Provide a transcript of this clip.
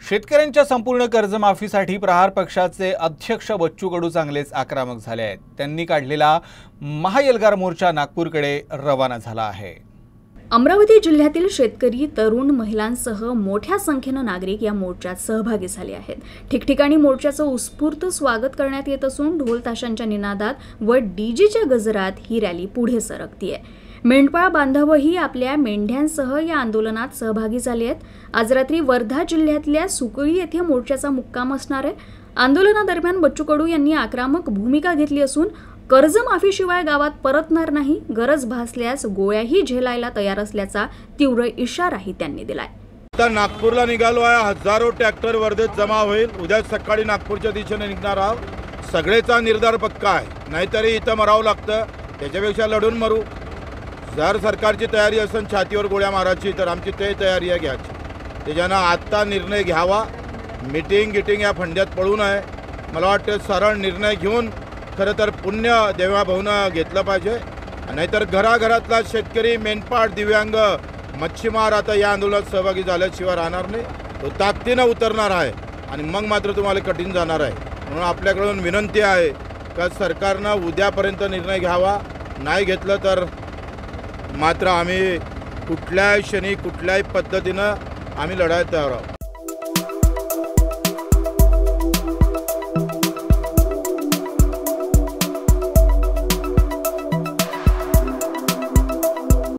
शेतकऱ्यांच्या संपूर्ण कर्जमाफीसाठी प्रहार पक्षाचे अध्यक्ष बच्चू कडू चांगलेच आक्रमक झाले आहेत। त्यांनी काढलेला महाएल्गार मोर्चा नागपूरकडे रवाना झाला आहे। अमरावती जिल्ह्यातील शेतकरी, तरुण, महिलांसह मोठ्या संख्येने नागरिक या मोर्चात सहभागी झाले आहेत। ठिकठिकाणी मोर्चाचं उत्स्फूर्त स्वागत करण्यात येत असून ढोल ताशांच्या निनादात व डीजेच्या गजरात ही रॅली पुढे सरकतीये। मेंढपाळ बांधवही आपल्या मेंढ्यांसह या आंदोलनात सहभागी झाले आहेत। आज रात्री वर्धा जिल्ह्यातल्या सुकळी येथे मोर्चाचा मुक्काम असणार आहे। आंदोलनादरम्यान बच्चू कडू यांनी आक्रमक भूमिका घेतली असून कर्जमाफीशिवाय गावात परतणार नाही, गरज भासल्यास गोळ्याही झेलायला तयार असल्याचा तीव्र इशाराही त्यांनी दिलाय। आता नागपूरला निघालो आहे। हजारो ट्रॅक्टर वर्धेत जमा होईल। उद्या सकाळी नागपूरच्या दिशेने निघणार आहोत। सगळेचा निर्धार पक्का आहे, नाहीतरी इथं मरावं लागतं, त्याच्यापेक्षा लढून मरू। जर सरकारची तयारी असेल छातीवर गोळ्या मारायची तर आमची ते तयारी आहे घ्यायची। त्याच्यानं आत्ता निर्णय घ्यावा। मीटिंग या फंड्यात पडू नये। मला वाटतं सरळ निर्णय घेऊन खरं तर पुण्य देवाभाऊनं घेतलं पाहिजे, नाहीतर घराघरातला शेतकरी, मेंढपाळ, दिव्यांग, मच्छीमार आता या आंदोलनात सहभागी झाल्याशिवाय राहणार नाही। तो ताकदीनं उतरणार आहे आणि मग मात्र तुम्हाला कठीण जाणार आहे। म्हणून आपल्याकडून विनंती आहे का सरकारनं उद्यापर्यंत निर्णय घ्यावा। नाही घेतलं तर मात्र आम्ही कुठल्याही क्षणी कुठल्याही पद्धतीनं आम्ही लढायला तयार आहोत।